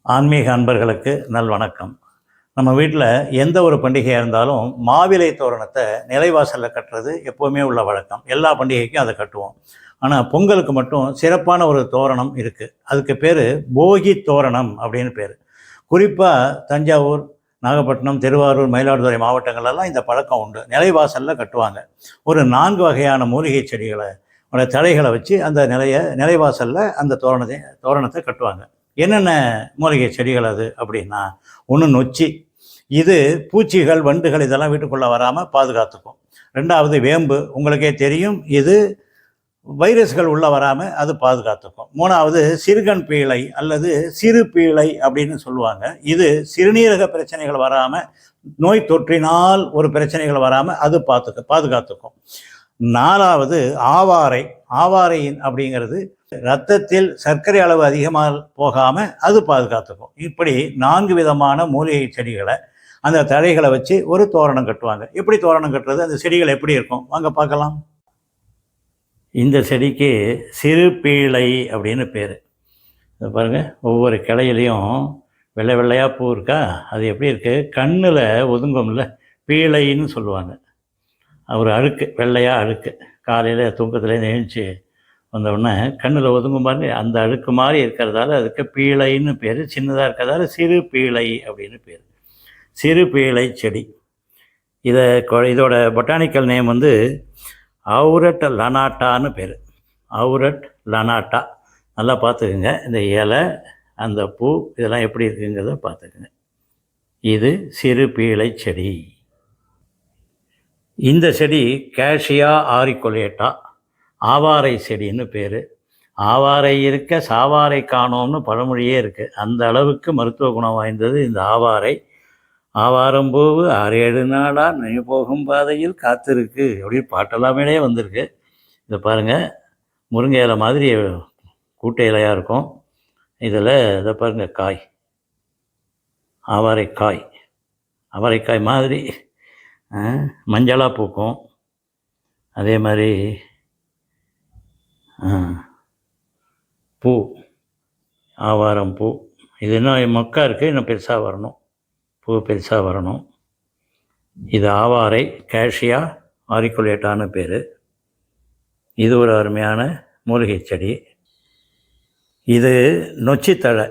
ஆன்மீக அன்பர்களுக்கு நல்வணக்கம். நம்ம வீட்டில் எந்த ஒரு பண்டிகையாக இருந்தாலும் மாவிலை தோரணத்தை நிலைவாசலில் கட்டுறது எப்போவுமே உள்ள வழக்கம். எல்லா பண்டிகைக்கும் அதை கட்டுவோம். ஆனால் பொங்கலுக்கு மட்டும் சிறப்பான ஒரு தோரணம் இருக்குது. அதுக்கு பேர் போகி தோரணம் அப்படின்னு பேர். குறிப்பாக தஞ்சாவூர், நாகப்பட்டினம், திருவாரூர், மயிலாடுதுறை மாவட்டங்களெல்லாம் இந்த பழக்கம் உண்டு. நிலைவாசலில் கட்டுவாங்க. ஒரு 4 வகையான மூலிகை செடிகளை தலைகளை வச்சு அந்த நிலைவாசலில் அந்த தோரணத்தை கட்டுவாங்க. என்னென்ன மூலிகை செடிகள் அது அப்படின்னா, ஒன்று நொச்சி. இது பூச்சிகள், வண்டுகள் இதெல்லாம் வீட்டுக்குள்ளே வராமல் பாதுகாத்துக்கும். 2வது வேம்பு, உங்களுக்கே தெரியும், இது வைரஸ்கள் உள்ளே வராமல் அது பாதுகாத்துக்கும். 3வது சிறுகண் பீளை அல்லது சிறு பீளை அப்படின்னு சொல்லுவாங்க. இது சிறுநீரக பிரச்சனைகள் வராமல், நோய் தொற்றினால் ஒரு பிரச்சனைகள் வராமல் அது பாதுகாத்துக்கும். 4வது ஆவாரை. ஆவாரையின் அப்படிங்கிறது இரத்தத்தில் சர்க்கரை அளவு அதிகமாக போகாமல் அது பாதுகாத்துக்கும். இப்படி 4 விதமான மூலிகை செடிகளை அந்த தழைகளை வச்சு ஒரு தோரணம் கட்டுவாங்க. எப்படி தோரணம் கட்டுறது, அந்த செடிகள் எப்படி இருக்கும், வாங்க பார்க்கலாம். இந்த செடிக்கு சிறு பீளை அப்படின்னு பேர். பாருங்கள், ஒவ்வொரு கிளையிலையும் வெள்ளை வெள்ளையாக பூ இருக்கா, அது எப்படி இருக்குது, கண்ணில் ஒதுங்கும்ல, பீளைன்னு சொல்லுவாங்க. ஒரு அழுக்கு, வெள்ளையாக அழுக்கு, காலையில் தூக்கத்தில் எழுந்துச்சு வந்தவுடனே கண்ணில் ஒதுங்கும் பாருங்க, அந்த அழுக்கு மாதிரி இருக்கிறதால அதுக்கு பீளைன்னு பேர். சின்னதாக இருக்கிறதால சிறு பீளை அப்படின்னு பேர். சிறு பீளை செடி. இதோட பொட்டானிக்கல் நேம் வந்து அவுரட் லனாட்டான்னு பேர். அவுரட் லனாட்டா. நல்லா பார்த்துக்குங்க, இந்த இலை, அந்த பூ, இதெல்லாம் எப்படி இருக்குங்கிறத பார்த்துக்குங்க. இது சிறு பீளை செடி. இந்த செடி கேஷியா ஆரிகோலேட்டா, ஆவாரை செடின்னு பேர். ஆவாரை இருக்க சாவாரை காணோம்னு பழமொழியே இருக்குது. அந்த அளவுக்கு மருத்துவ குணம் வாய்ந்தது இந்த ஆவாரை. ஆவாரம்பூவு 6-7 நாளாக நெய் போகும் பாதையில் காத்திருக்கு அப்படின்னு பாட்டெல்லாமே வந்திருக்கு. இதை பாருங்கள், முருங்கை இலை மாதிரி கூட்டை இலையாக இருக்கும். இதில் இதை பாருங்கள், காய், ஆவாரைக்காய், அவரைக்காய் மாதிரி மஞ்சளாக பூக்கும். அதே மாதிரி பூ, ஆவாரம் பூ. இது இன்னும் மொக்கா இருக்குது, இன்னும் பெருசாக வரணும், பூ பெருசாக வரணும். இது ஆவாரை, கேஷியா ஆரிகுலேட்டான்னு பேர். இது ஒரு அருமையான மூலிகை செடி. இது நொச்சித்தழை,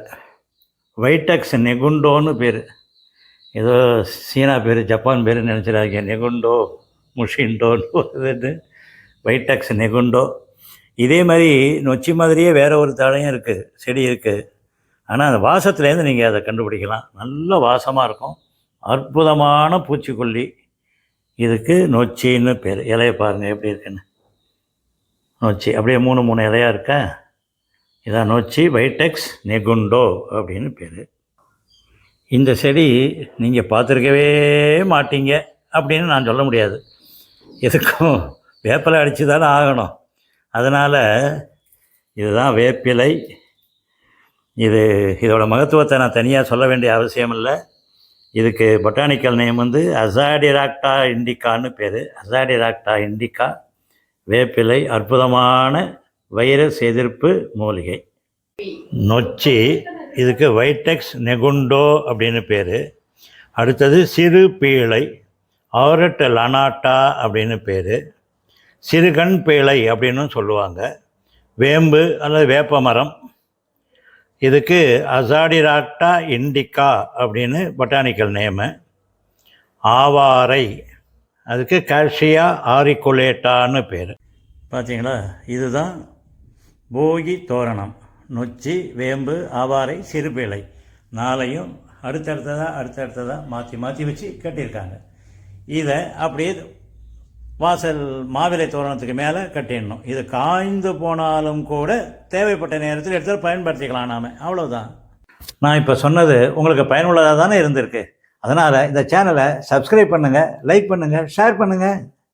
வைட்டக்ஸ் நெகுண்டோன்னு பேர். ஏதோ சீனா பேர், ஜப்பான் பேர் நினச்சிடாதீங்க. நெகுண்டோ, முஷிண்டோன்னு வருதுன்னு, வைட்டக்ஸ் நெகுண்டோ. இதே மாதிரி நொச்சி மாதிரியே வேறு ஒரு தழையும் இருக்குது, செடி இருக்குது. ஆனால் அந்த வாசத்துலேருந்து நீங்கள் அதை கண்டுபிடிக்கலாம். நல்ல வாசமாக இருக்கும், அற்புதமான பூச்சிக்கொல்லி. இதுக்கு நொச்சின்னு பேர். இலையை பாருங்கள் எப்படி இருக்குன்னு. நொச்சி அப்படியே 3 இலையாக இருக்கா, இதான் நொச்சி, வைட்டக்ஸ் நெகுண்டோ அப்படின்னு பேர். இந்த செடி நீங்கள் பார்த்துருக்கவே மாட்டீங்க அப்படின்னு நான் சொல்ல முடியாது. எதுக்கும் வேப்பிலை அடித்து தானே ஆகணும். அதனால் இதுதான் வேப்பிலை. இதோட மகத்துவத்தை நான் தனியாக சொல்ல வேண்டிய அவசியம் இல்லை. இதுக்கு பொட்டானிக்கல் நேம் வந்து அசாடிராக்டா இண்டிகான்னு பேர். அசாடிராக்டா இண்டிகா வேப்பிலை, அற்புதமான வைரஸ் எதிர்ப்பு மூலிகை. நொச்சி, இதுக்கு வைட்டக்ஸ் நெகுண்டோ அப்படின்னு பேர். அடுத்தது சிறு பீளை, ஆரட் லனாட்டா அப்படின்னு பேர். சிறுகண் பீளை அப்படின்னு சொல்லுவாங்க. வேம்பு அல்லது வேப்ப மரம், இதுக்கு அசாடிராக்டா இண்டிகா அப்படின்னு பொட்டானிக்கல் நேமு. ஆவாரை, அதுக்கு கேஷியா ஆரிகுலேட்டான்னு பேர். பார்த்தீங்களா, இதுதான் போகி தோரணம். நொச்சி, வேம்பு, ஆவாரை, சிறுபீளை 4ஐயும் அடுத்தடுத்ததாக மாற்றி வச்சு கட்டியிருக்காங்க. இதை அப்படியே வாசல் மாவிலை தோரணத்துக்கு மேலே கட்டிடணும். இது காய்ந்து போனாலும் கூட தேவைப்பட்ட நேரத்தில் எடுத்து பயன்படுத்திக்கலாம் நாம், அவ்வளோதான். நான் இப்போ சொன்னது உங்களுக்கு பயனுள்ளதாக தானே இருந்திருக்கு. அதனால் இந்த சேனலை சப்ஸ்கிரைப் பண்ணுங்கள், லைக் பண்ணுங்கள், ஷேர் பண்ணுங்கள்.